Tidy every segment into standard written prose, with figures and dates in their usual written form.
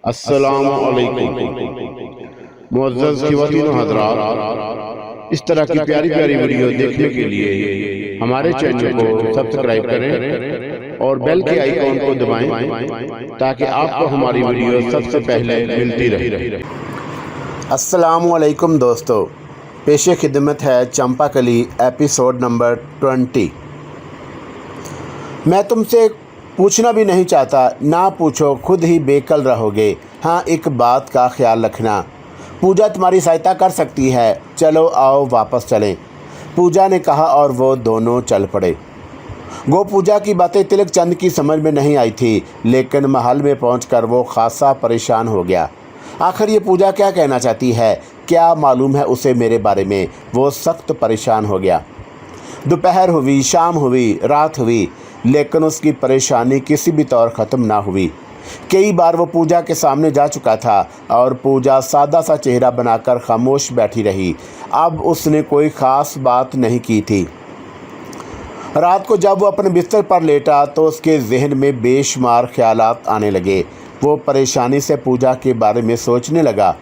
अस्सलामु अलैकुम मुअज़्ज़ज़ ख़वातीन व हज़रात, इस तरह की प्यारी प्यारी वीडियो देखने के लिए हमारे चैनल को सब्सक्राइब करें और बेल के आइकॉन को दबाएं ताकि आपको हमारी वीडियो सबसे पहले मिलती रहे। अस्सलामु अलैकुम दोस्तों, पेशे खिदमत है चंपाकली एपिसोड नंबर 20। मैं तुमसे पूछना भी नहीं चाहता, ना पूछो, खुद ही बेकल रहोगे। हाँ, एक बात का ख्याल रखना, पूजा तुम्हारी सहायता कर सकती है। चलो आओ वापस चलें, पूजा ने कहा और वो दोनों चल पड़े। गो पूजा की बातें तिलक चंद की समझ में नहीं आई थी, लेकिन महल में पहुंचकर वो खासा परेशान हो गया। आखिर ये पूजा क्या कहना चाहती है, क्या मालूम है उसे मेरे बारे में। वो सख्त परेशान हो गया। दोपहर हुई, शाम हुई, रात हुई, लेकिन उसकी परेशानी किसी भी तौर ख़त्म ना हुई। कई बार वो पूजा के सामने जा चुका था और पूजा सादा सा चेहरा बनाकर खामोश बैठी रही। अब उसने कोई ख़ास बात नहीं की थी। रात को जब वो अपने बिस्तर पर लेटा तो उसके जहन में बेशुमार ख्यालात आने लगे। वो परेशानी से पूजा के बारे में सोचने लगा।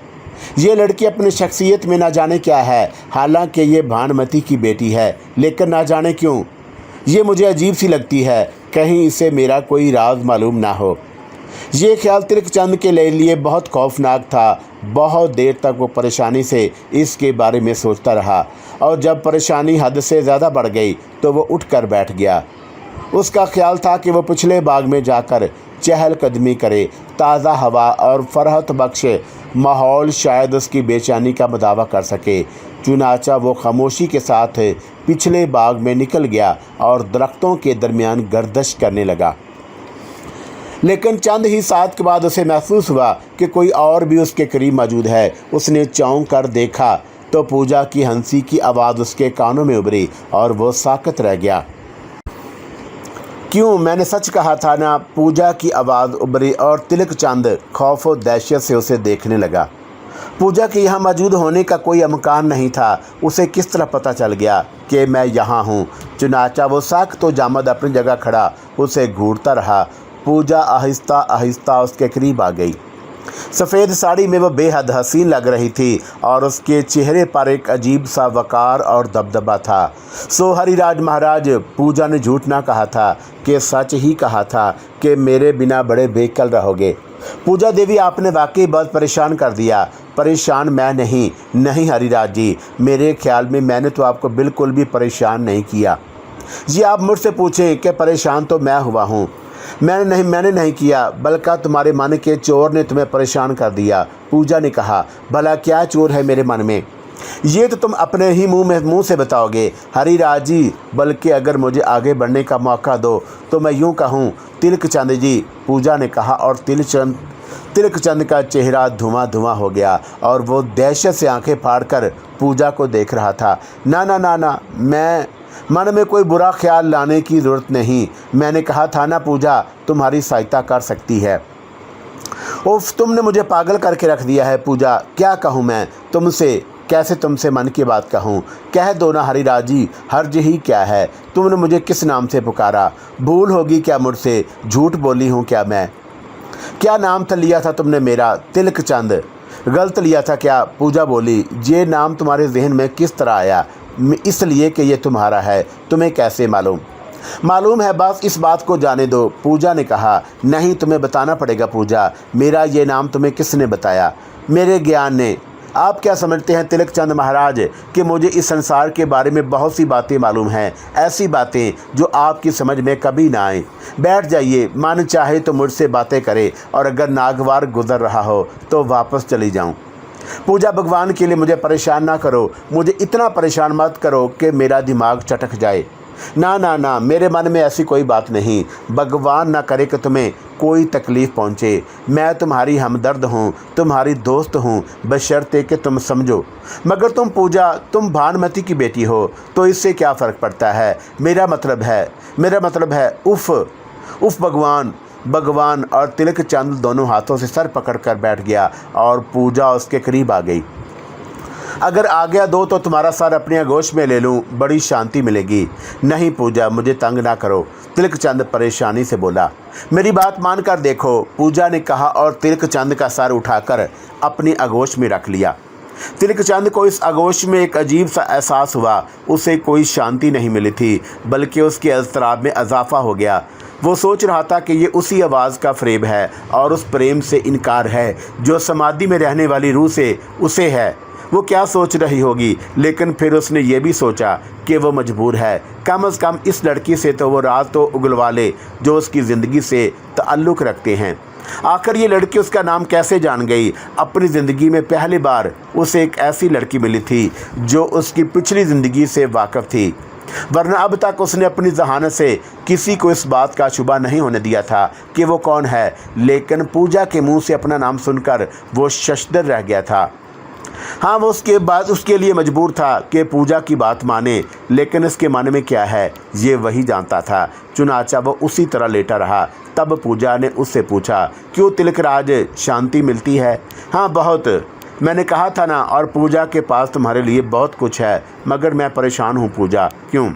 ये लड़की अपनी शख्सियत में ना जाने क्या है, हालांकि ये भानुमति की बेटी है, लेकिन ना जाने क्यों ये मुझे अजीब सी लगती है। कहीं इसे मेरा कोई राज मालूम ना हो। ये ख्याल तिलक चंद के लिए बहुत खौफनाक था। बहुत देर तक वो परेशानी से इसके बारे में सोचता रहा और जब परेशानी हद से ज़्यादा बढ़ गई तो वो उठकर बैठ गया। उसका ख्याल था कि वो पिछले बाग में जाकर चहलकदमी करे। ताज़ा हवा और फरहत बख्श माहौल शायद उसकी बेचैनी का मुदावा कर सके। चुनाचा वो खामोशी के साथ पिछले बाग में निकल गया और दरख्तों के दरमियान गर्दिश करने लगा। लेकिन चंद ही साथ के बाद उसे महसूस हुआ कि कोई और भी उसके करीब मौजूद है। उसने चौंक कर देखा तो पूजा की हंसी की आवाज़ उसके कानों में उभरी और वो साकत रह गया। क्यों, मैंने सच कहा था ना। पूजा की आवाज़ उभरी और तिलक चंद खौफ और दहशत से उसे देखने लगा। पूजा के यहाँ मौजूद होने का कोई इम्कान नहीं था। उसे किस तरह पता चल गया कि मैं यहाँ हूँ। चुनाचा वो साख्त और जामद अपनी जगह खड़ा उसे घूरता रहा। पूजा आहिस्ता आहिस्ता उसके करीब आ गई। सफ़ेद साड़ी में वह बेहद हसीन लग रही थी और उसके चेहरे पर एक अजीब सा वक़ार और दबदबा था। सो हरिराज महाराज, पूजा ने झूठ ना कहा था कि सच ही कहा था कि मेरे बिना बड़े बेकल रहोगे। पूजा देवी, आपने वाकई बहुत परेशान कर दिया। परेशान मैं नहीं हरिराज जी, मेरे ख्याल में मैंने तो आपको बिल्कुल भी परेशान नहीं किया। जी आप मुझसे पूछें कि परेशान तो मैं हुआ हूँ। मैंने नहीं किया, बल्कि तुम्हारे मन के चोर ने तुम्हें परेशान कर दिया। पूजा ने कहा, भला क्या चोर है मेरे मन में, ये तो तुम अपने ही मुंह से बताओगे हरिराज जी। बल्कि अगर मुझे आगे बढ़ने का मौका दो तो मैं यूँ कहूँ, तिलक चंद जी, पूजा ने कहा और तिलक चंद का चेहरा धुआं हो गया और वो दहशत से आंखें फाड़कर पूजा को देख रहा था। ना, मैं मन में कोई बुरा ख्याल लाने की ज़रूरत नहीं। मैंने कहा था ना पूजा, तुम्हारी सहायता कर सकती है। उफ, तुमने मुझे पागल करके रख दिया है पूजा। क्या कहूँ मैं तुमसे, कैसे तुमसे मन की बात कहूँ। कह दो ना हरिराज जी, हर्ज ही क्या है। तुमने मुझे किस नाम से पुकारा, भूल होगी क्या मुझसे, झूठ बोली हूँ क्या मैं। क्या नाम था लिया था तुमने मेरा, तिलक चंद। गलत लिया था क्या, पूजा बोली। ये नाम तुम्हारे जहन में किस तरह आया। इसलिए कि ये तुम्हारा है, तुम्हें कैसे मालूम है, बस इस बात को जाने दो। पूजा ने कहा, नहीं तुम्हें बताना पड़ेगा पूजा, मेरा ये नाम तुम्हें किसने बताया। मेरे ज्ञान ने। आप क्या समझते हैं तिलक चंद महाराज कि मुझे इस संसार के बारे में बहुत सी बातें मालूम हैं, ऐसी बातें जो आपकी समझ में कभी ना आए। बैठ जाइए, मन चाहे तो मुझसे बातें करे और अगर नागवार गुजर रहा हो तो वापस चली जाऊं। पूजा, भगवान के लिए मुझे परेशान ना करो, मुझे इतना परेशान मत करो कि मेरा दिमाग चटक जाए। ना, मेरे मन में ऐसी कोई बात नहीं। भगवान ना करे कि तुम्हें कोई तकलीफ़ पहुँचे। मैं तुम्हारी हमदर्द हूँ, तुम्हारी दोस्त हूँ, बशर्ते कि तुम समझो। मगर तुम पूजा, तुम भानुमति की बेटी हो तो इससे क्या फ़र्क पड़ता है। मेरा मतलब है उफ भगवान। और तिलक चंद दोनों हाथों से सर पकड़कर बैठ गया और पूजा उसके करीब आ गई। अगर आज्ञा दो तो तुम्हारा सर अपनी आगोश में ले लूं, बड़ी शांति मिलेगी। नहीं पूजा, मुझे तंग ना करो, तिलक चंद परेशानी से बोला। मेरी बात मानकर देखो, पूजा ने कहा और तिलक चंद का सर उठाकर अपनी आगोश में रख लिया। तिलक चंद को इस आगोश में एक अजीब सा एहसास हुआ। उसे कोई शांति नहीं मिली थी, बल्कि उसके अज़तराब में इजाफा हो गया। वो सोच रहा था कि ये उसी आवाज़ का फ़रेब है और उस प्रेम से इनकार है जो समाधि में रहने वाली रूह से उसे है। वो क्या सोच रही होगी, लेकिन फिर उसने ये भी सोचा कि वो मजबूर है। कम अज़ कम इस लड़की से तो वो राज तो उगलवा ले जो उसकी ज़िंदगी से ताल्लुक़ रखते हैं। आखिर ये लड़की उसका नाम कैसे जान गई? अपनी ज़िंदगी में पहली बार उसे एक ऐसी लड़की मिली थी जो उसकी पिछली ज़िंदगी से वाकिफ़ थी, वरना अब तक उसने अपनी जहानत से किसी को इस बात का शुबा नहीं होने दिया था कि वो कौन है। लेकिन पूजा के मुंह से अपना नाम सुनकर वो शशदर रह गया था। हाँ, वो उसके बाद उसके लिए मजबूर था कि पूजा की बात माने, लेकिन इसके मन में क्या है ये वही जानता था। चुनाचा वो उसी तरह लेटा रहा। तब पूजा ने उससे पूछा, क्यों तिलकराज, शांति मिलती है? हाँ बहुत, मैंने कहा था ना, और पूजा के पास तुम्हारे लिए बहुत कुछ है, मगर मैं परेशान हूँ पूजा। क्यों?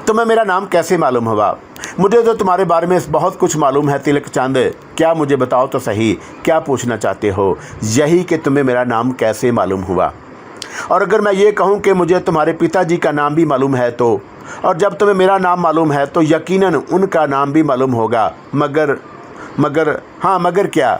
तुम्हें मेरा नाम कैसे मालूम हुआ? मुझे तो तुम्हारे बारे में बहुत कुछ मालूम है तिलक चंद। क्या मुझे बताओ तो सही, क्या पूछना चाहते हो? यही कि तुम्हें मेरा नाम कैसे मालूम हुआ। और अगर मैं ये कहूँ कि मुझे तुम्हारे पिताजी का नाम भी मालूम है तो, और जब तुम्हें मेरा नाम मालूम है तो यकीनन उनका नाम भी मालूम होगा। मगर क्या?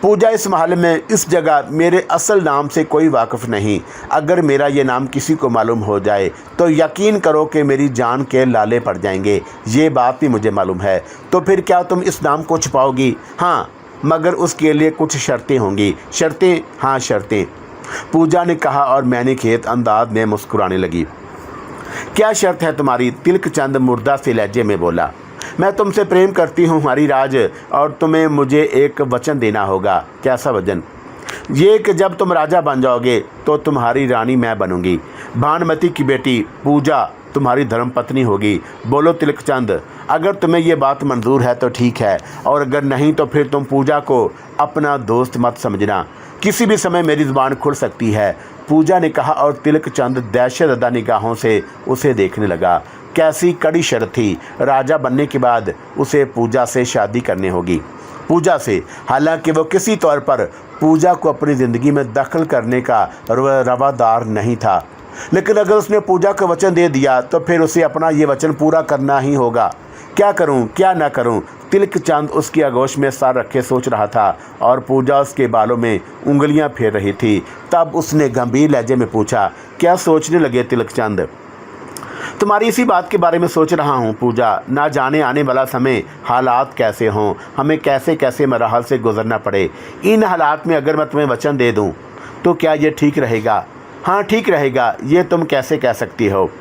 पूजा, इस महल में, इस जगह मेरे असल नाम से कोई वाकिफ़ नहीं। अगर मेरा ये नाम किसी को मालूम हो जाए तो यकीन करो कि मेरी जान के लाले पड़ जाएंगे। ये बात भी मुझे मालूम है। तो फिर क्या तुम इस नाम को छुपाओगी? हाँ, मगर उसके लिए कुछ शर्तें होंगी। शर्तें? हाँ शर्तें, पूजा ने कहा और मैंने खेत अंदाज में मुस्कुराने लगी। क्या शर्त है तुम्हारी? तिलक चंद मुर्दा से लहजे में बोला। मैं तुमसे प्रेम करती हूँ हमारी राज, और तुम्हें मुझे एक वचन देना होगा। कैसा वचन? ये कि जब तुम राजा बन जाओगे तो तुम्हारी रानी मैं बनूंगी। भानुमति की बेटी पूजा तुम्हारी धर्मपत्नी होगी। बोलो तिलक चंद, अगर तुम्हें ये बात मंजूर है तो ठीक है, और अगर नहीं तो फिर तुम पूजा को अपना दोस्त मत समझना। किसी भी समय मेरी ज़ुबान खुल सकती है, पूजा ने कहा और तिलक चंद दहशतज़दा निगाहों से उसे देखने लगा। कैसी कड़ी शर्त थी! राजा बनने के बाद उसे पूजा से शादी करनी होगी। पूजा से, हालांकि वो किसी तौर पर पूजा को अपनी ज़िंदगी में दखल करने का रवादार नहीं था, लेकिन अगर उसने पूजा को वचन दे दिया तो फिर उसे अपना ये वचन पूरा करना ही होगा। क्या करूं, क्या ना करूं? तिलक चंद उसकी आगोश में सर रखे सोच रहा था और पूजा उसके बालों में उंगलियां फेर रही थी। तब उसने गंभीर लहजे में पूछा, क्या सोचने लगे तिलक चंद? तुम्हारी इसी बात के बारे में सोच रहा हूँ पूजा। ना जाने आने वाला समय हालात कैसे हों, हमें कैसे कैसे मराहल से गुजरना पड़े। इन हालात में अगर मैं तुम्हें वचन दे दूँ तो क्या ये ठीक रहेगा? हाँ ठीक रहेगा। ये तुम कैसे कह सकती हो?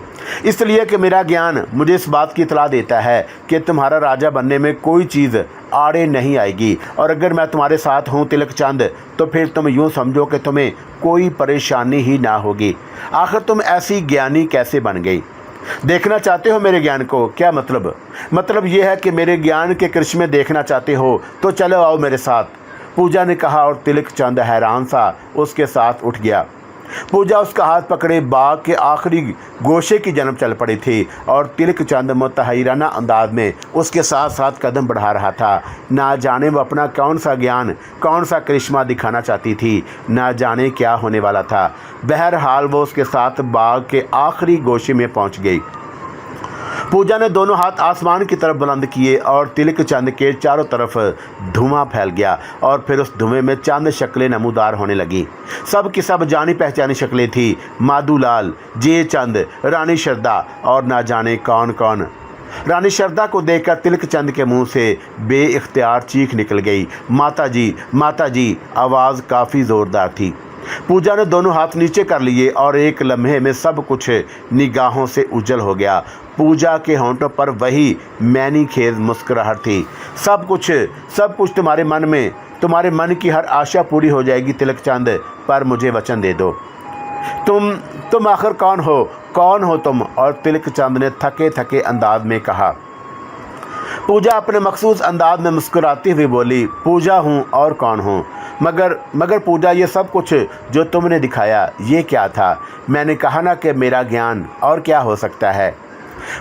इसलिए कि मेरा ज्ञान मुझे इस बात की इतला देता है कि तुम्हारा राजा बनने में कोई चीज़ आड़े नहीं आएगी, और अगर मैं तुम्हारे साथ हूँ तिलक चंद तो फिर तुम यूँ समझो कि तुम्हें कोई परेशानी ही ना होगी। आखिर तुम ऐसी ज्ञानी कैसे बन गई? देखना चाहते हो मेरे ज्ञान को? क्या मतलब ये है कि मेरे ज्ञान के करिश्मे देखना चाहते हो तो चलो आओ मेरे साथ, पूजा ने कहा और तिलक चंद हैरान सा उसके साथ उठ गया। पूजा उसका हाथ पकड़े बाग के आखिरी गोशे की जन्म चल पड़ी थी और तिलक चंद मुतहैराना अंदाज में उसके साथ साथ कदम बढ़ा रहा था। ना जाने वो अपना कौन सा ज्ञान, कौन सा करिश्मा दिखाना चाहती थी, ना जाने क्या होने वाला था। बहरहाल वो उसके साथ बाग के आखिरी गोशे में पहुंच गई। पूजा ने दोनों हाथ आसमान की तरफ बुलंद किए और तिलक चंद के चारों तरफ धुआं फैल गया और फिर उस धुएं में चंद शक्लें नमूदार होने लगी। सब की सब जानी पहचानी शक्लें थी। माधुलाल, जे चंद, रानी शरदा और ना जाने कौन कौन। रानी शरदा को देखकर तिलक चंद के मुंह से बेइख्तियार चीख निकल गई, माता जी, माता जी। आवाज़ काफ़ी ज़ोरदार थी। पूजा ने दोनों हाथ नीचे कर लिए और एक लम्हे में सब कुछ निगाहों से उजल हो गया। पूजा के होंठों पर वही मैनी खेज मुस्कुराहट थी। सब कुछ तुम्हारे मन में, तुम्हारे मन की हर आशा पूरी हो जाएगी तिलक चंद, पर मुझे वचन दे दो। तुम आखिर कौन हो तुम? और तिलक चंद ने थके थके अंदाज में कहा। पूजा अपने मखसूस अंदाज में मुस्कुराती हुई बोली, पूजा हूँ और कौन हूँ? मगर पूजा, ये सब कुछ जो तुमने दिखाया ये क्या था? मैंने कहा ना कि मेरा ज्ञान, और क्या हो सकता है?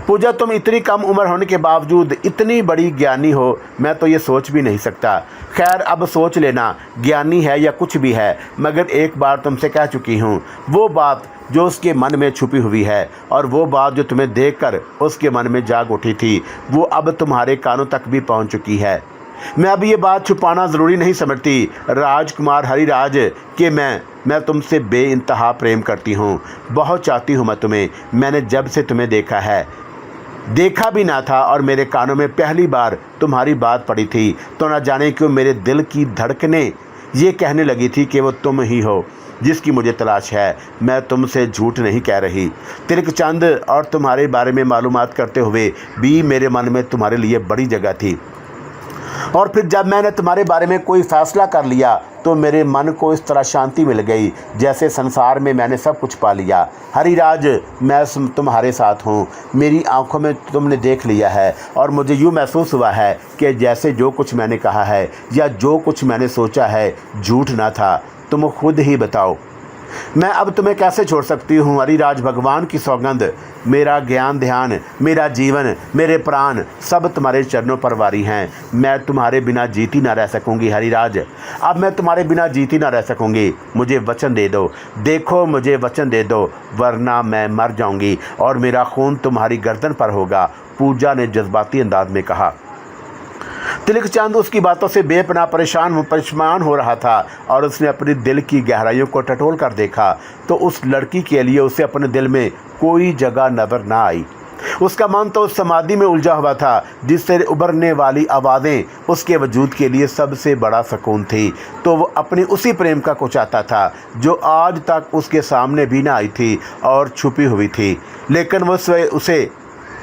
पूजा, तुम इतनी कम उम्र होने के बावजूद इतनी बड़ी ज्ञानी हो, मैं तो ये सोच भी नहीं सकता। खैर, अब सोच लेना, ज्ञानी है या कुछ भी है, मगर एक बार तुमसे कह चुकी हूँ वो बात जो उसके मन में छुपी हुई है, और वो बात जो तुम्हें देखकर उसके मन में जाग उठी थी, वो अब तुम्हारे कानों तक भी पहुँच चुकी है। मैं अब ये बात छुपाना ज़रूरी नहीं समझती राजकुमार हरिराज कि मैं तुमसे बेइंतहा प्रेम करती हूँ। बहुत चाहती हूँ मैं तुम्हें। मैंने जब से तुम्हें देखा है, देखा भी ना था, और मेरे कानों में पहली बार तुम्हारी बात पड़ी थी, तो ना जाने क्यों मेरे दिल की धड़कनें ये कहने लगी थी कि वो तुम ही हो जिसकी मुझे तलाश है। मैं तुमसे झूठ नहीं कह रही। तिलक चंद और तुम्हारे बारे में मालूमात करते हुए भी मेरे मन में तुम्हारे लिए बड़ी जगह थी, और फिर जब मैंने तुम्हारे बारे में कोई फ़ैसला कर लिया तो मेरे मन को इस तरह शांति मिल गई जैसे संसार में मैंने सब कुछ पा लिया। हरिराज, मैं तुम्हारे साथ हूँ। मेरी आंखों में तुमने देख लिया है, और मुझे यूँ महसूस हुआ है कि जैसे जो कुछ मैंने कहा है या जो कुछ मैंने सोचा है झूठ ना था। तुम खुद ही बताओ, मैं अब तुम्हें कैसे छोड़ सकती हूँ? हरिराज, भगवान की सौगंध, मेरा ज्ञान ध्यान, मेरा जीवन, मेरे प्राण सब तुम्हारे चरणों पर वारी हैं। मैं तुम्हारे बिना जीती ना रह सकूँगी हरिराज। अब मैं तुम्हारे बिना जीती ना रह सकूँगी। मुझे वचन दे दो, देखो मुझे वचन दे दो, वरना मैं मर जाऊँगी और मेरा खून तुम्हारी गर्दन पर होगा, पूजा ने जज्बाती अंदाज में कहा। तिलक चंद उसकी बातों से बेपनाह परेशान हो रहा था, और उसने अपने दिल की गहराइयों को टटोल कर देखा तो उस लड़की के लिए उसे अपने दिल में कोई जगह नजर ना आई। उसका मन तो उस समाधि में उलझा हुआ था जिससे उभरने वाली आवाज़ें उसके वजूद के लिए सबसे बड़ा सुकून थी। तो वो अपनी उसी प्रेम का को चाहता था जो आज तक उसके सामने भी ना आई थी और छुपी हुई थी, लेकिन वो उसे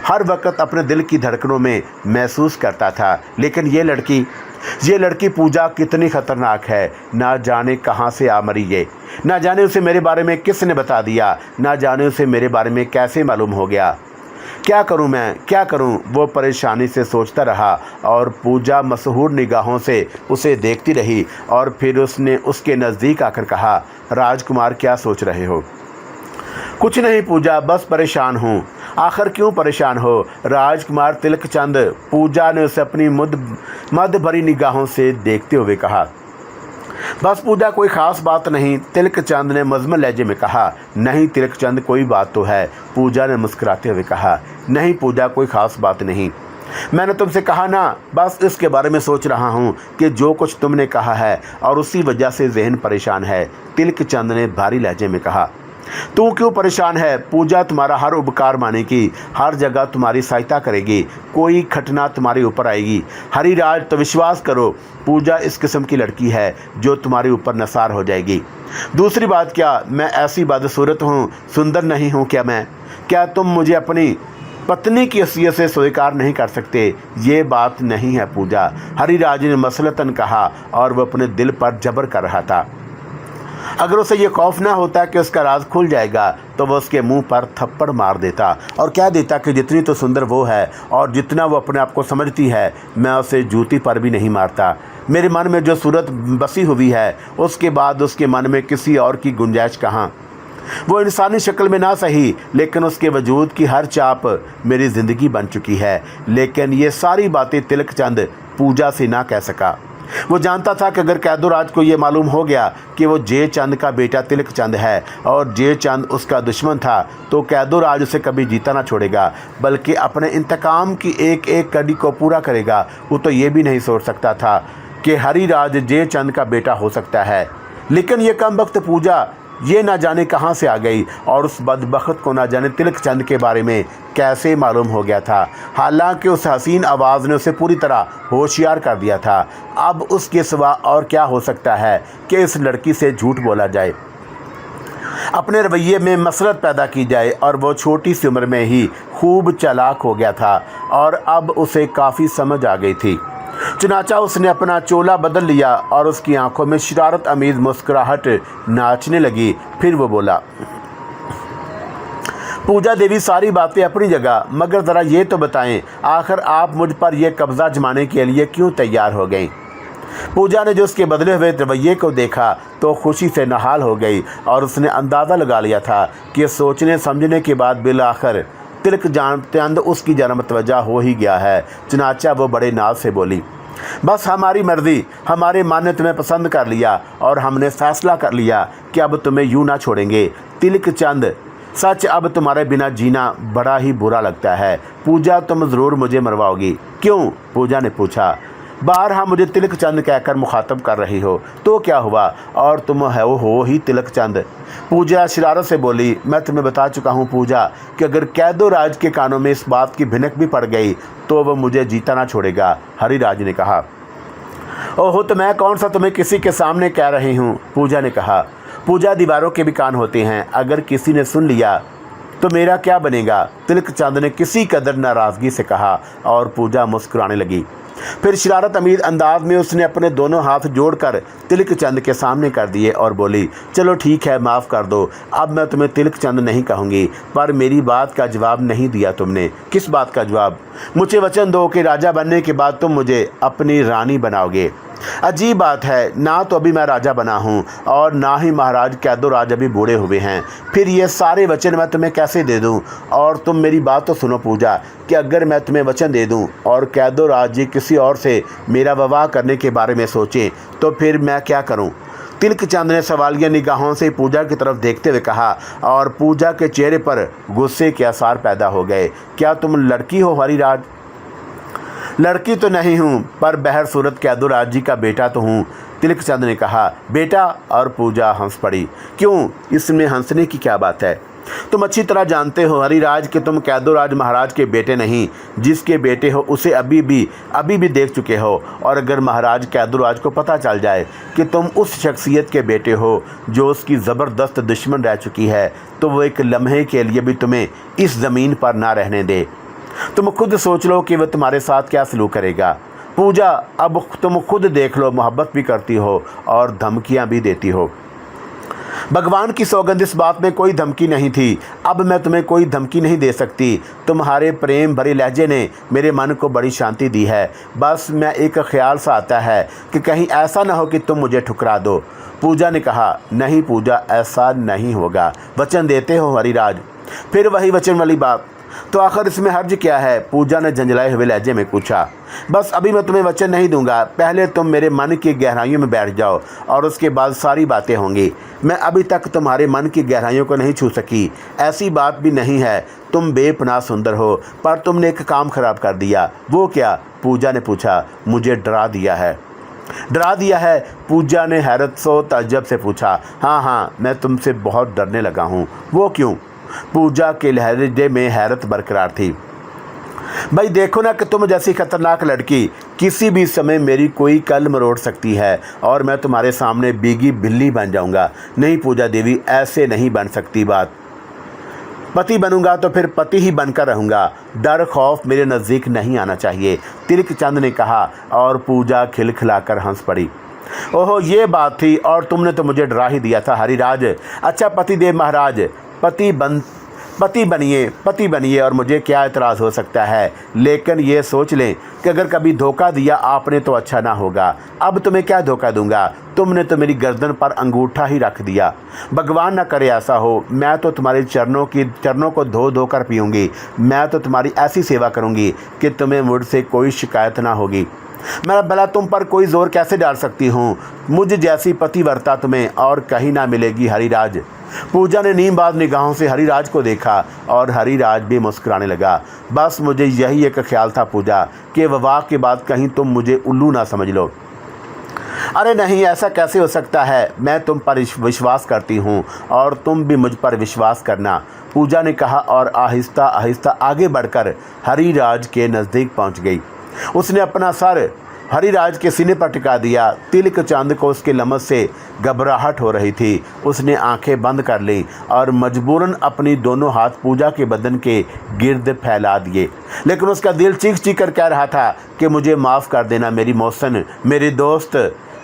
हर वक्त अपने दिल की धड़कनों में महसूस करता था। लेकिन ये लड़की पूजा कितनी ख़तरनाक है। ना जाने कहाँ से आ मरी ये, ना जाने उसे मेरे बारे में किसने बता दिया, ना जाने उसे मेरे बारे में कैसे मालूम हो गया। क्या करूं मैं, क्या करूं? वो परेशानी से सोचता रहा, और पूजा मशहूर निगाहों से उसे देखती रही, और फिर उसने उसके नज़दीक आकर कहा, राजकुमार, क्या सोच रहे हो? कुछ नहीं पूजा, बस परेशान हूँ। आखिर क्यों परेशान हो? राजकुमार तिलक चंद, पूजा ने उसे अपनी मद भरी निगाहों से देखते हुए कहा। बस पूजा, कोई ख़ास बात नहीं, तिलक चंद ने मज़मून लहजे में कहा। नहीं तिलक चंद, कोई बात तो है, पूजा ने मुस्कुराते हुए कहा। नहीं पूजा, कोई ख़ास बात नहीं, मैंने तुमसे कहा ना, बस इसके बारे में सोच रहा हूँ कि जो कुछ तुमने कहा है, और उसी वजह से जहन परेशान है, तिलक चंद ने भारी लहजे में कहा। तू क्यों परेशान है? पूजा तुम्हारा हर उपकार मानेगी, हर जगह तुम्हारी सहायता करेगी, कोई घटना तुम्हारे ऊपर आएगी। हरिराज, तो विश्वास करो, पूजा इस किस्म की लड़की है जो तुम्हारे ऊपर नसार हो जाएगी। दूसरी बात, क्या मैं ऐसी बदसूरत हूँ, सुंदर नहीं हूँ क्या तुम मुझे अपनी पत्नी की हैसियत से स्वीकार नहीं कर सकते? ये बात नहीं है पूजा, हरिराज ने मसलतन कहा, और वह अपने दिल पर जबर कर रहा था। अगर उसे ये खौफ ना होता कि उसका राज खुल जाएगा तो वह उसके मुंह पर थप्पड़ मार देता और कह देता कि जितनी तो सुंदर वो है और जितना वो अपने आप को समझती है, मैं उसे जूती पर भी नहीं मारता। मेरे मन में जो सूरत बसी हुई है, उसके बाद उसके मन में किसी और की गुंजाइश कहाँ? वो इंसानी शक्ल में ना सही, लेकिन उसके वजूद की हर चाप मेरी ज़िंदगी बन चुकी है। लेकिन ये सारी बातें तिलक चंद पूजा से ना कह सका। वो जानता था कि अगर कैदोराज को ये मालूम हो गया कि वो जे चंद का बेटा तिलक चंद है और जे चंद उसका दुश्मन था, तो कैदोराज उसे कभी जीता ना छोड़ेगा, बल्कि अपने इंतकाम की एक एक कड़ी को पूरा करेगा। वो तो ये भी नहीं सोच सकता था कि हरिराज जे चंद का बेटा हो सकता है। लेकिन ये कमबख्त पूजा ये ना जाने कहाँ से आ गई, और उस बदबख्त को ना जाने तिलक चंद के बारे में कैसे मालूम हो गया था। हालांकि उस हसीन आवाज़ ने उसे पूरी तरह होशियार कर दिया था। अब उसके सिवा और क्या हो सकता है कि इस लड़की से झूठ बोला जाए, अपने रवैये में मसरत पैदा की जाए। और वो छोटी सी उम्र में ही खूब चालाक हो गया था और अब उसे काफ़ी समझ आ गई थी। चुनाचा उसने अपना चोला बदल लिया और उसकी आंखों में शरारत अमीज मुस्कुराहट नाचने लगी। फिर वो बोला, पूजा देवी, सारी बातें अपनी जगह, मगर ज़रा ये तो बताएं, आखिर आप मुझ पर यह कब्ज़ा जमाने के लिए क्यों तैयार हो गई? पूजा ने जो उसके बदले हुए रवैये को देखा तो खुशी से नहाल हो गई और उसने अंदाज़ा लगा लिया था कि सोचने समझने के बाद बिलाखिर तिलक चंद उसकी जन्मत वजह हो ही गया है। चुनाचा वो बड़े नाज से बोली, बस हमारी मर्ज़ी, हमारे मन ने तुम्हें पसंद कर लिया और हमने फैसला कर लिया कि अब तुम्हें यूँ ना छोड़ेंगे। तिलक चंद, सच अब तुम्हारे बिना जीना बड़ा ही बुरा लगता है। पूजा, तुम ज़रूर मुझे मरवाओगी। क्यों? पूजा ने पूछा। बाहर हम मुझे तिलक चंद कहकर मुखातब कर रही हो तो क्या हुआ, और तुम हो ही तिलक चंद। पूजा शरारत से बोली, मैं तुम्हें बता चुका हूँ पूजा कि अगर कैदो राज के कानों में इस बात की भिनक भी पड़ गई तो वह मुझे जीता ना छोड़ेगा। हरिराज ने कहा। ओहो, तो मैं कौन सा तुम्हें किसी के सामने कह रही हूँ, पूजा ने कहा। पूजा, दीवारों के भी कान होते हैं, अगर किसी ने सुन लिया तो मेरा क्या बनेगा। तिलक चंद ने किसी कदर नाराज़गी से कहा और पूजा मुस्कुराने लगी। फिर शरारत अमीर अंदाज में उसने अपने दोनों हाथ जोड़कर तिलक चंद के सामने कर दिए और बोली, चलो ठीक है, माफ़ कर दो, अब मैं तुम्हें तिलक चंद नहीं कहूँगी। पर मेरी बात का जवाब नहीं दिया तुमने। किस बात का जवाब? मुझे वचन दो कि राजा बनने के बाद तुम मुझे अपनी रानी बनाओगे। अजीब बात है, ना तो अभी मैं राजा बना हूँ और ना ही महाराज कैदो राज अभी बूढ़े हुए हैं, फिर ये सारे वचन मैं तुम्हें कैसे दे दूँ। और तुम मेरी बात तो सुनो पूजा, कि अगर मैं तुम्हें वचन दे दूँ और कैदो राज जी किसी और से मेरा विवाह करने के बारे में सोचें तो फिर मैं क्या करूँ। तिलक चंद ने सवालिया निगाहों से पूजा की तरफ देखते हुए कहा और पूजा के चेहरे पर गुस्से के आसार पैदा हो गए। क्या तुम लड़की हो हरिराज? लड़की तो नहीं हूँ, पर बहर सूरत कैदो राज जी का बेटा तो हूँ, तिलक चंद ने कहा। बेटा? और पूजा हंस पड़ी। क्यों, इसमें हंसने की क्या बात है? तुम अच्छी तरह जानते हो हरिराज कि तुम कैदो राज महाराज के बेटे नहीं, जिसके बेटे हो उसे अभी भी देख चुके हो। और अगर महाराज कैदो राज को पता चल जाए कि तुम उस शख्सियत के बेटे हो जो उसकी ज़बरदस्त दुश्मन रह चुकी है, तो वो एक लम्हे के लिए भी तुम्हें इस ज़मीन पर ना रहने दे। तुम खुद सोच लो कि वह तुम्हारे साथ क्या सलूक करेगा। पूजा, अब तुम खुद देख लो, मोहब्बत भी करती हो और धमकियां भी देती हो। भगवान की सौगंध, इस बात में कोई धमकी नहीं थी। अब मैं तुम्हें कोई धमकी नहीं दे सकती। तुम्हारे प्रेम भरे लहजे ने मेरे मन को बड़ी शांति दी है। बस मैं एक ख्याल सा आता है कि कहीं ऐसा ना हो कि तुम मुझे ठुकरा दो। पूजा ने कहा। नहीं पूजा, ऐसा नहीं होगा। वचन देते हो हरिराज? फिर वही वचन वाली बात। तो आखिर इसमें हर्ज क्या है? पूजा ने झंझलाए हुए लहजे में पूछा। बस अभी मैं तुम्हें वचन नहीं दूंगा, पहले तुम मेरे मन की गहराइयों में बैठ जाओ और उसके बाद सारी बातें होंगी। मैं अभी तक तुम्हारे मन की गहराइयों को नहीं छू सकी। ऐसी बात भी नहीं है, तुम बेपनाह सुंदर हो, पर तुमने एक काम खराब कर दिया। वो क्या? पूजा ने पूछा। मुझे डरा दिया है। डरा दिया है? पूजा ने हैरत सो ताज्जुब से पूछा। हाँ, मैं तुमसे बहुत डरने लगा हूँ। वो क्यों? पूजा के लहजे में हैरत बरकरार थी। भाई देखो ना कि तुम जैसी खतरनाक लड़की किसी भी समय मेरी कोई कल मरोड़ सकती है और मैं तुम्हारे सामने बीगी बिल्ली बन जाऊंगा। नहीं पूजा देवी, ऐसे नहीं बन सकती बात। पति बनूंगा तो फिर पति ही बनकर रहूंगा। डर खौफ मेरे नज़दीक नहीं आना चाहिए, तिलक चंद ने कहा और पूजा खिलखिलाकर हंस पड़ी। ओहो, ये बात थी और तुमने तो मुझे डरा ही दिया था हरिराज। अच्छा पति देव महाराज, पति बनिए और मुझे क्या एतराज़ हो सकता है, लेकिन ये सोच लें कि अगर कभी धोखा दिया आपने तो अच्छा ना होगा। अब तुम्हें क्या धोखा दूंगा? तुमने तो मेरी गर्दन पर अंगूठा ही रख दिया। भगवान ना करे ऐसा हो। मैं तो तुम्हारे चरणों को धो धो कर पीऊँगी। मैं तो तुम्हारी ऐसी सेवा करूँगी कि तुम्हें मुझसे कोई शिकायत ना होगी। मैं भला तुम पर कोई जोर कैसे डाल सकती हूँ? मुझ जैसी पतिव्रता तुम्हें और कहीं ना मिलेगी हरिराज। पूजा ने नीमबाज निगाहों से हरिराज को देखा और हरिराज भी मुस्कुराने लगा। बस मुझे यही एक ख्याल था पूजा कि विवाह के बाद कहीं तुम मुझे उल्लू ना समझ लो। अरे नहीं, ऐसा कैसे हो सकता है? मैं तुम पर विश्वास करती हूँ और तुम भी मुझ पर विश्वास करना, पूजा ने कहा और आहिस्ता आहिस्ता आगे बढ़कर हरिराज के नज़दीक पहुँच गई। उसने अपना सर हरिराज के सीने पर टिका दिया। तिलक चंद को उसके लमस से घबराहट हो रही थी। उसने आंखें बंद कर लीं और मजबूरन अपनी दोनों हाथ पूजा के बदन के गिर्द फैला दिए, लेकिन उसका दिल चीख चीख कर कह रहा था कि मुझे माफ़ कर देना मेरी मौसन, मेरी दोस्त।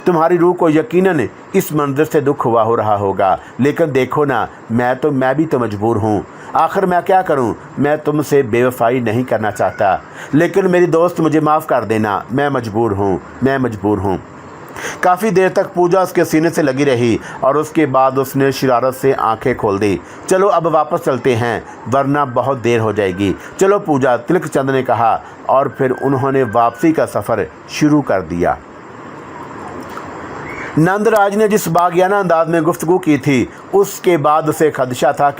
तुम्हारी रूह को यकीनन इस मंजर से दुख हुआ हो रहा होगा, लेकिन देखो ना, मैं भी तो मजबूर हूँ। आखिर मैं क्या करूं? मैं तुमसे बेवफाई नहीं करना चाहता, लेकिन मेरी दोस्त मुझे माफ़ कर देना। मैं मजबूर हूं। काफ़ी देर तक पूजा उसके सीने से लगी रही और उसके बाद उसने शरारत से आंखें खोल दी। चलो अब वापस चलते हैं वरना बहुत देर हो जाएगी। चलो पूजा, तिलक चंद ने कहा और फिर उन्होंने वापसी का सफ़र शुरू कर दिया। नंदराज ने जिस बागियाना अंदाज में गुफ्तगू की थी उसके बाद उसे खदशा था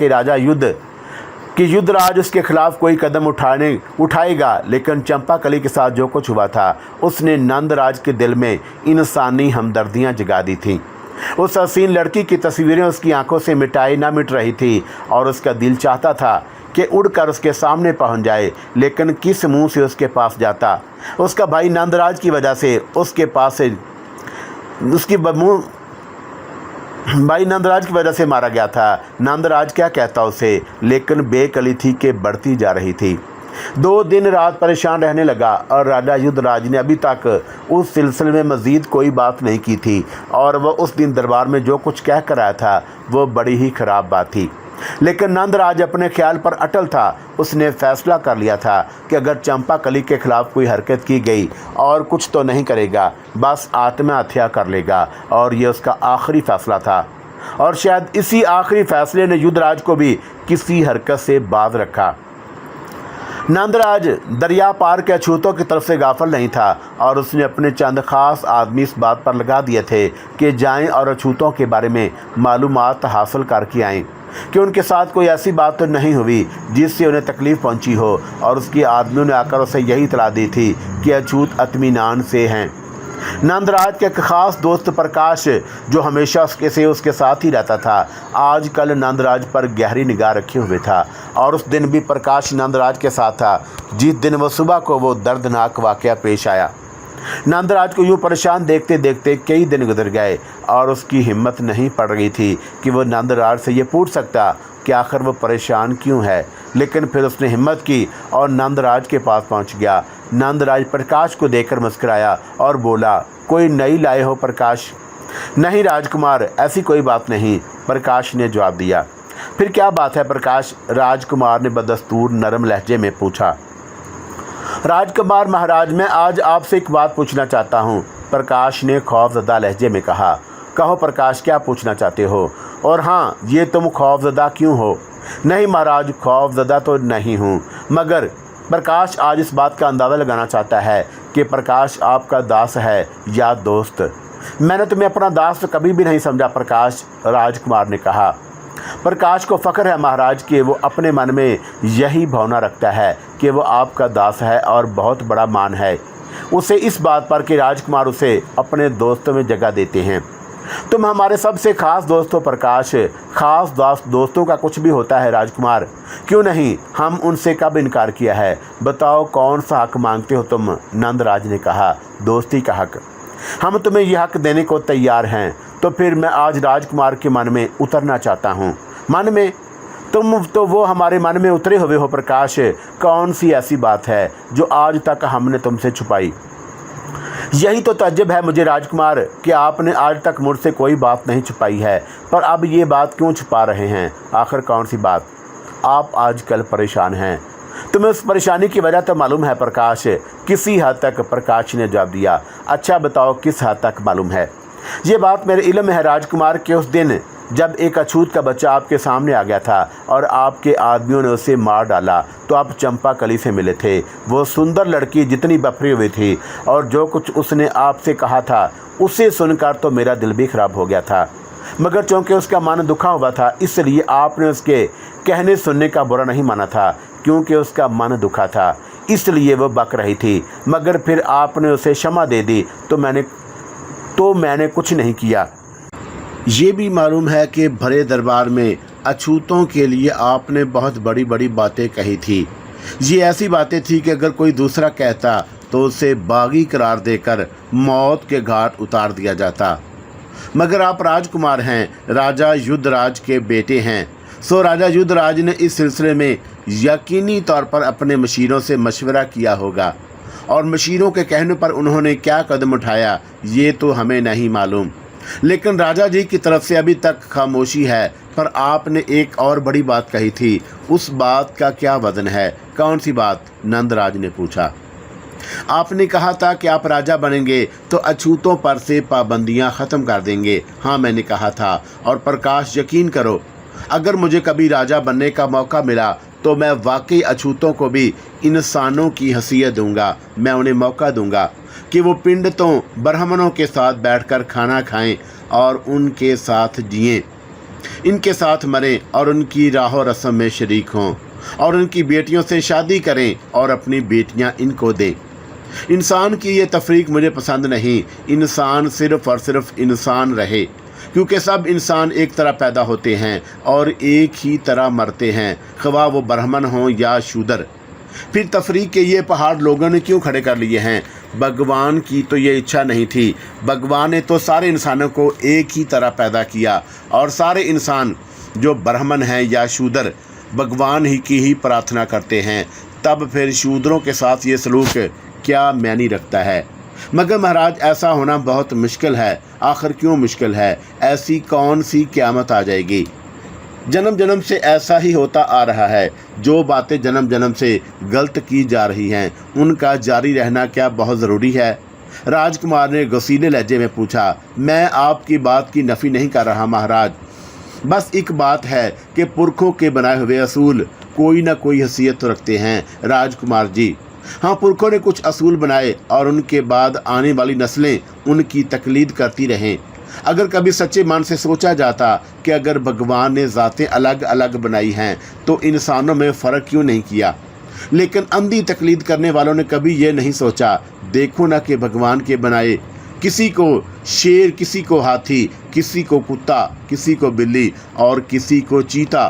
कि युद्धराज उसके खिलाफ कोई कदम उठाएगा, लेकिन चंपाकली के साथ जो कुछ हुआ था उसने नंदराज के दिल में इंसानी हमदर्दियां जगा दी थीं। उस हसीन लड़की की तस्वीरें उसकी आंखों से ना मिट रही थी और उसका दिल चाहता था कि उड़कर उसके सामने पहुंच जाए, लेकिन किस मुंह से उसके पास जाता। उसका भाई नंदराज की वजह से भाई नंदराज की वजह से मारा गया था। नंदराज क्या कहता उसे, लेकिन बेकली थी कि बढ़ती जा रही थी। 2 दिन रात परेशान रहने लगा और राजा युद्धराज ने अभी तक उस सिलसिले में मज़ीद कोई बात नहीं की थी और वह उस दिन दरबार में जो कुछ कह कर आया था वो बड़ी ही ख़राब बात थी। लेकिन नंदराज अपने ख्याल पर अटल था। उसने फैसला कर लिया था कि अगर चंपाकली के खिलाफ कोई हरकत की गई और कुछ तो नहीं करेगा, बस आत्महत्या कर लेगा और ये उसका आखिरी फैसला था। और शायद इसी आखिरी फैसले ने युद्धराज को भी किसी हरकत से बाज रखा। नंदराज दरिया पार के अछूतों की तरफ से गाफिल नहीं था और उसने अपने चंद खास आदमी इस बात पर लगा दिए थे कि जाएं और अछूतों के बारे में मालूमात हासिल करके आएं कि उनके साथ कोई ऐसी बात तो नहीं हुई जिससे उन्हें तकलीफ़ पहुंची हो। और उसके आदमियों ने आकर उसे यही इतला दी थी कि अछूत इत्मीनान से हैं। नंदराज के एक ख़ास दोस्त प्रकाश, जो हमेशा उसके साथ ही रहता था, आजकल नंदराज पर गहरी निगाह रखे हुए था और उस दिन भी प्रकाश नंदराज के साथ था जिस दिन वो सुबह को वो दर्दनाक वाक़या पेश आया। नंदराज को यूँ परेशान देखते देखते कई दिन गुजर गए और उसकी हिम्मत नहीं पड़ रही थी कि वो नंदराज से ये पूछ सकता कि आखिर वो परेशान क्यों है। लेकिन फिर उसने हिम्मत की और नंदराज के पास पहुंच गया। नंदराज प्रकाश को देखकर मुस्कुराया और बोला, कोई नई लाए हो प्रकाश? नहीं राजकुमार, ऐसी कोई बात नहीं, प्रकाश ने जवाब दिया। फिर क्या बात है प्रकाश? राजकुमार ने बदस्तूर नरम लहजे में पूछा। राजकुमार महाराज, मैं आज आपसे एक बात पूछना चाहता हूँ, प्रकाश ने खौफजदा लहजे में कहा। कहो प्रकाश, क्या पूछना चाहते हो? और हाँ, ये तुम खौफजदा क्यों हो? नहीं महाराज, खौफजदा तो नहीं हूँ, मगर प्रकाश आज इस बात का अंदाज़ा लगाना चाहता है कि प्रकाश आपका दास है या दोस्त। मैंने तुम्हें अपना दास कभी भी नहीं समझा प्रकाश, राजकुमार ने कहा। प्रकाश को फ़ख्र है महाराज कि वो अपने मन में यही भावना रखता है कि वो आपका दास है और बहुत बड़ा मान है उसे इस बात पर कि राजकुमार उसे अपने दोस्तों में जगह देते हैं। तुम हमारे सबसे ख़ास दोस्त हो प्रकाश। ख़ास दोस्तों का कुछ भी होता है राजकुमार, क्यों नहीं, हम उनसे कब इनकार किया है? बताओ कौन सा हक़ मांगते हो तुम? नंदराज ने कहा। दोस्ती का हक़। हम तुम्हें यह हक़ देने को तैयार हैं। तो फिर मैं आज राजकुमार के मन में उतरना चाहता हूँ। मन में? तुम तो वो हमारे मन में उतरे हुए हो प्रकाश। कौन सी ऐसी बात है जो आज तक हमने तुमसे छुपाई? यही तो तज्जुब है मुझे राजकुमार कि आपने आज तक मुझसे कोई बात नहीं छुपाई है, पर अब ये बात क्यों छुपा रहे हैं? आखिर कौन सी बात? आप आजकल परेशान हैं। तुम्हें उस परेशानी की वजह तो मालूम है प्रकाश? किसी हद तक, प्रकाश ने जवाब दिया। अच्छा बताओ किस हद तक मालूम है? ये बात मेरे इल्म में है राजकुमार कि उस दिन जब एक अछूत का बच्चा आपके सामने आ गया था और आपके आदमियों ने उसे मार डाला तो आप चंपाकली से मिले थे। वो सुंदर लड़की जितनी बफरी हुई थी और जो कुछ उसने आपसे कहा था उसे सुनकर तो मेरा दिल भी ख़राब हो गया था, मगर चूँकि उसका मन दुखा हुआ था इसलिए आपने उसके कहने सुनने का बुरा नहीं माना था। क्योंकि उसका मन दुखा था इसलिए वो बक रही थी, मगर फिर आपने उसे क्षमा दे दी तो मैंने कुछ नहीं किया। ये भी मालूम है कि भरे दरबार में अछूतों के लिए आपने बहुत बड़ी बड़ी बातें कही थी। ये ऐसी बातें थी कि अगर कोई दूसरा कहता तो उसे बागी करार देकर मौत के घाट उतार दिया जाता। मगर आप राजकुमार हैं, राजा युद्धराज के बेटे हैं। सो राजा युद्धराज ने इस सिलसिले में यकीनी तौर पर अपने मशीरों से मशवरा किया होगा और मशीरों के कहने पर उन्होंने क्या कदम उठाया ये तो हमें नहीं मालूम। लेकिन राजा जी की तरफ से अभी तक खामोशी है। पर आपने एक और बड़ी बात कही थी, उस बात का क्या वजन है? कौन सी बात? नंदराज ने पूछा। आपने कहा था कि आप राजा बनेंगे तो अछूतों पर से पाबंदियां ख़त्म कर देंगे। हाँ, मैंने कहा था। और प्रकाश, यकीन करो, अगर मुझे कभी राजा बनने का मौका मिला तो मैं वाकई अछूतों को भी इंसानों की हैसियत दूंगा। मैं उन्हें मौका दूंगा कि वो पिंडतों ब्राह्मणों के साथ बैठकर खाना खाएं और उनके साथ जिएं, इनके साथ मरें और उनकी राह रस्म में शरीक हों और उनकी बेटियों से शादी करें और अपनी बेटियां इनको दें। इंसान की ये तफरीक मुझे पसंद नहीं। इंसान सिर्फ़ और सिर्फ इंसान रहे, क्योंकि सब इंसान एक तरह पैदा होते हैं और एक ही तरह मरते हैं, ख्वाह वो ब्राह्मण हों या शूद्र। फिर तफरीक के ये पहाड़ लोगों ने क्यों खड़े कर लिए हैं? भगवान की तो ये इच्छा नहीं थी। भगवान ने तो सारे इंसानों को एक ही तरह पैदा किया और सारे इंसान जो ब्राह्मण हैं या शूद्र भगवान ही की ही प्रार्थना करते हैं। तब फिर शूद्रों के साथ ये सलूक क्या मायने रखता है? मगर महाराज, ऐसा होना बहुत मुश्किल है। आखिर क्यों मुश्किल है? ऐसी कौन सी क़यामत आ जाएगी? जन्म जन्म से ऐसा ही होता आ रहा है। जो बातें जन्म जन्म से गलत की जा रही हैं उनका जारी रहना क्या बहुत ज़रूरी है? राजकुमार ने गसीले लहजे में पूछा। मैं आपकी बात की नफ़ी नहीं कर रहा महाराज, बस एक बात है कि पुरखों के बनाए हुए असूल कोई ना कोई हैसियत तो रखते हैं राजकुमार जी। हाँ, पुरखों ने कुछ असूल बनाए और उनके बाद आने वाली नस्लें उनकी तकलीद करती रहें। अगर कभी सच्चे मन से सोचा जाता कि अगर भगवान ने ज़ातें अलग अलग बनाई हैं तो इंसानों में फ़र्क क्यों नहीं किया? लेकिन अंधी तकलीद करने वालों ने कभी ये नहीं सोचा। देखो ना कि भगवान के बनाए किसी को शेर, किसी को हाथी, किसी को कुत्ता, किसी को बिल्ली और किसी को चीता,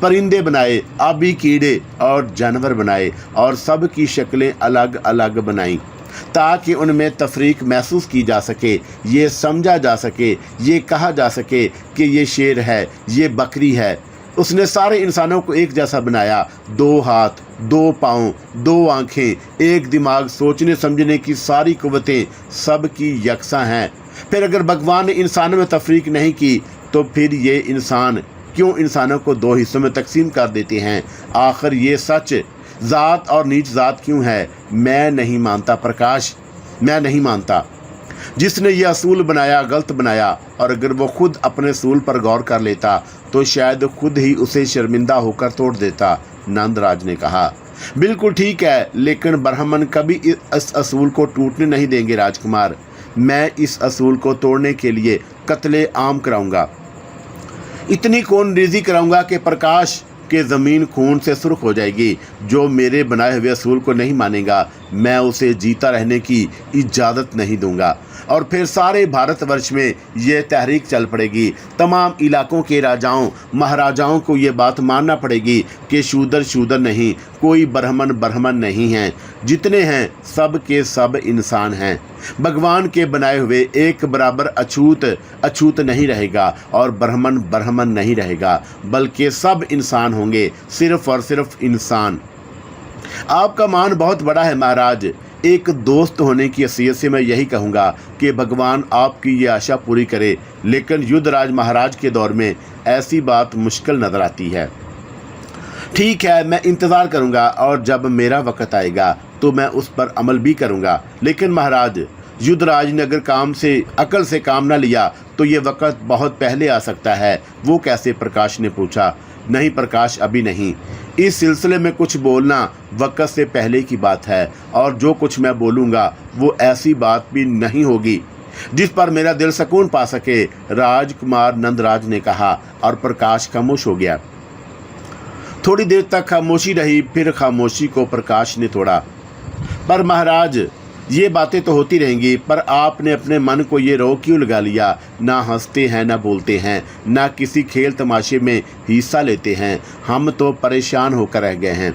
परिंदे बनाए, आबी कीड़े और जानवर बनाए और सब की शक्लें अलग अलग बनाई ताकि उनमें तफरीक महसूस की जा सके, ये समझा जा सके, ये कहा जा सके कि ये शेर है, ये बकरी है। उसने सारे इंसानों को एक जैसा बनाया, 2 हाथ, 2 पाँव, 2 आँखें, एक दिमाग, सोचने समझने की सारी कुव्वतें सब की यकसा हैं। फिर अगर भगवान ने इंसानों में तफरीक नहीं की तो फिर ये इंसान क्यों इंसानों को 2 हिस्सों में तकसीम कर देते हैं? आखिर ये सच ज़ात और नीच ज़ात क्यों है? मैं नहीं मानता प्रकाश, मैं नहीं मानता। जिसने ये असूल बनाया गलत बनाया, और अगर वो खुद अपने असूल पर गौर कर लेता तो शायद खुद ही उसे शर्मिंदा होकर तोड़ देता। नंदराज ने कहा। बिल्कुल ठीक है, लेकिन ब्राह्मण कभी इस असूल को टूटने नहीं देंगे राजकुमार। मैं इस असूल को तोड़ने के लिए कत्ले आम कराऊंगा, इतनी खून रेज़ी कराऊंगा कि प्रकाश के ज़मीन खून से सुर्ख हो जाएगी। जो मेरे बनाए हुए असूल को नहीं मानेगा मैं उसे जीता रहने की इजाज़त नहीं दूंगा। और फिर सारे भारतवर्ष में ये तहरीक चल पड़ेगी। तमाम इलाकों के राजाओं महाराजाओं को ये बात मानना पड़ेगी कि शूद्र शूद्र नहीं, कोई ब्राह्मण ब्राह्मण नहीं हैं, जितने हैं सब के सब इंसान हैं। भगवान के बनाए हुए एक बराबर अछूत अछूत नहीं रहेगा और ब्राह्मण ब्राह्मण नहीं रहेगा, बल्कि सब इंसान होंगे, सिर्फ और सिर्फ इंसान। आपका मान बहुत बड़ा है महाराज। एक दोस्त होने की हैसियत से मैं यही कहूँगा कि भगवान आपकी ये आशा पूरी करे, लेकिन युद्धराज महाराज के दौर में ऐसी बात मुश्किल नज़र आती है। ठीक है, मैं इंतज़ार करूँगा और जब मेरा वक़्त आएगा तो मैं उस पर अमल भी करूँगा। लेकिन महाराज, युद्धराज ने अगर अकल से काम न लिया तो ये वक़्त बहुत पहले आ सकता है। वो कैसे? प्रकाश ने पूछा। नहीं प्रकाश, अभी नहीं। इस सिलसिले में कुछ बोलना वक़्त से पहले की बात है, और जो कुछ मैं बोलूँगा वो ऐसी बात भी नहीं होगी जिस पर मेरा दिल सुकून पा सके, राजकुमार नंदराज ने कहा। और प्रकाश खामोश हो गया। थोड़ी देर तक खामोशी रही, फिर खामोशी को प्रकाश ने तोड़ा। पर महाराज, ये बातें तो होती रहेंगी, पर आपने अपने मन को ये रोक क्यों लगा लिया? ना हंसते हैं, ना बोलते हैं, ना किसी खेल तमाशे में हिस्सा लेते हैं। हम तो परेशान होकर रह गए हैं।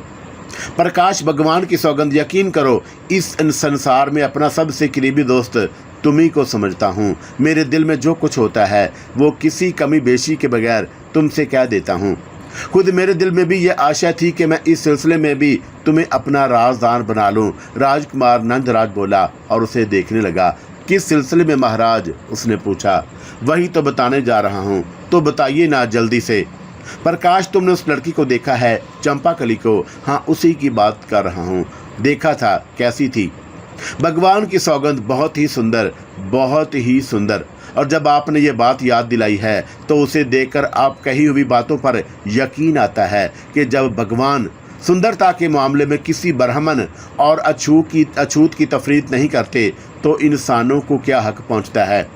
प्रकाश, भगवान की सौगंध, यकीन करो, इस संसार में अपना सबसे करीबी दोस्त तुम्ही को समझता हूँ। मेरे दिल में जो कुछ होता है वो किसी कमी बेशी के बगैर तुमसे कह देता हूँ। खुद मेरे दिल में भी ये आशा थी कि मैं इस सिलसिले में भी तुम्हें अपना राजदार बना लूं। राजकुमार नंदराज बोला और उसे देखने लगा। किस सिलसिले में महाराज? उसने पूछा। वही तो बताने जा रहा हूँ, तो बताइए ना जल्दी से। प्रकाश, तुमने उस लड़की को देखा है, चंपाकली को? हाँ, उसी की बात कर रहा हूँ। देखा था, कैसी थी? भगवान की सौगंध, बहुत ही सुंदर, बहुत ही सुंदर। और जब आपने ये बात याद दिलाई है तो उसे देखकर आप कही हुई बातों पर यकीन आता है कि जब भगवान सुंदरता के मामले में किसी ब्राह्मण और अछूत की तफरीक नहीं करते तो इंसानों को क्या हक पहुंचता है।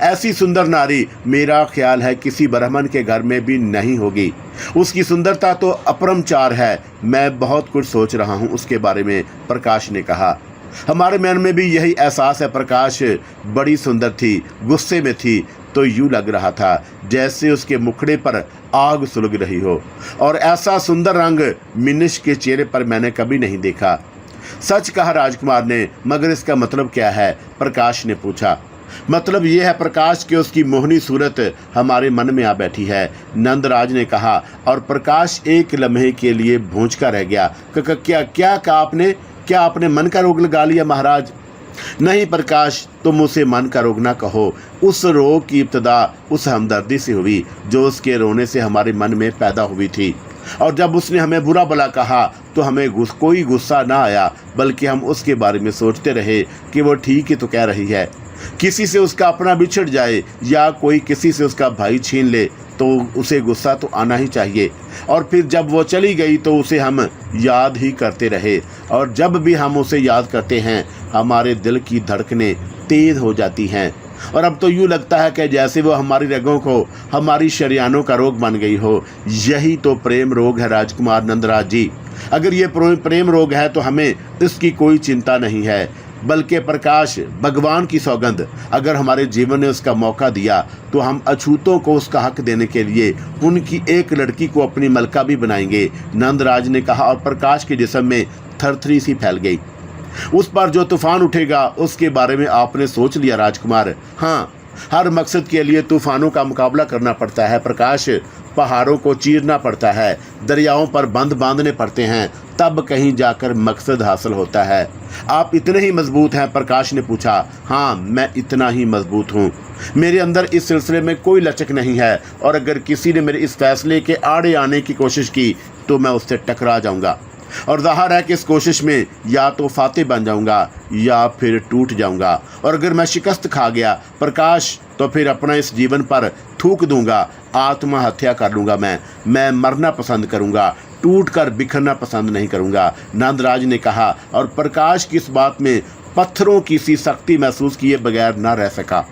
ऐसी सुंदर नारी मेरा ख्याल है किसी ब्राह्मण के घर में भी नहीं होगी। उसकी सुंदरता तो अपरमचार है। मैं बहुत कुछ सोच रहा हूँ उसके बारे में, प्रकाश ने कहा। हमारे मन में भी यही एहसास है। प्रकाश बड़ी सुंदर थी, गुस्से में थी तो यूं लग रहा था जैसे उसके मुखड़े पर आग सुलग रही हो, और ऐसा सुंदर रंग मिनिश के चेहरे पर मैंने कभी नहीं देखा। सच कहा राजकुमार ने, मगर इसका मतलब क्या है? प्रकाश ने पूछा। मतलब ये है प्रकाश कि उसकी मोहनी सूरत हमारे मन में आ बैठी है, नंदराज ने कहा। और प्रकाश एक लम्हे के लिए भूंचका रह गया। क्या कहा आपने? क्या आपने मन का रोग लगा लिया महाराज? नहीं प्रकाश, तुम उसे मन का रोग ना कहो। उस रोग की इब्तदा उस हमदर्दी से हुई जो उसके रोने से हमारे मन में पैदा हुई थी। और जब उसने हमें बुरा भला कहा तो हमें कोई गुस्सा ना आया, बल्कि हम उसके बारे में सोचते रहे कि वो ठीक ही तो कह रही है। किसी से उसका अपना बिछड़ जाए या कोई किसी से उसका भाई छीन ले तो उसे गुस्सा तो आना ही चाहिए। और फिर जब वो चली गई तो उसे हम याद ही करते रहे, और जब भी हम उसे याद करते हैं हमारे दिल की धड़कनें तेज हो जाती हैं। और अब तो यूँ लगता है कि जैसे वो हमारी रगों को, हमारी शरियानों का रोग बन गई हो। यही तो प्रेम रोग है राजकुमार नंदराज जी। अगर ये प्रेम रोग है तो हमें इसकी कोई चिंता नहीं है, बल्कि प्रकाश, भगवान की सौगंध, अगर हमारे जीवन ने उसका मौका दिया तो हम अछूतों को उसका हक देने के लिए उनकी एक लड़की को अपनी मलका भी बनाएंगे, नंदराज ने कहा। और प्रकाश के जिस्म में थरथरी सी फैल गई। उस पर जो तूफान उठेगा उसके बारे में आपने सोच लिया राजकुमार? हाँ, हर मकसद के लिए तूफानों का मुकाबला करना पड़ता है प्रकाश। पहाड़ों को चीरना पड़ता है, दरियाओं पर बंध बांधने पड़ते हैं, तब कहीं जाकर मकसद हासिल होता है। आप इतने ही मजबूत हैं? प्रकाश ने पूछा। हाँ, मैं इतना ही मजबूत हूँ। मेरे अंदर इस सिलसिले में कोई लचक नहीं है, और अगर किसी ने मेरे इस फैसले के आड़े आने की कोशिश की तो मैं उससे टकरा जाऊंगा। और ज़ाहिर है कि इस कोशिश में या तो फातेह बन जाऊंगा या फिर टूट जाऊंगा। और अगर मैं शिकस्त खा गया प्रकाश तो फिर अपना इस जीवन पर थूक दूंगा, आत्महत्या कर लूँगा। मैं मरना पसंद करूँगा, टूट कर बिखरना पसंद नहीं करूँगा, नंदराज ने कहा। और प्रकाश की इस बात में पत्थरों की सी सख्ती महसूस किए बगैर न रह सका।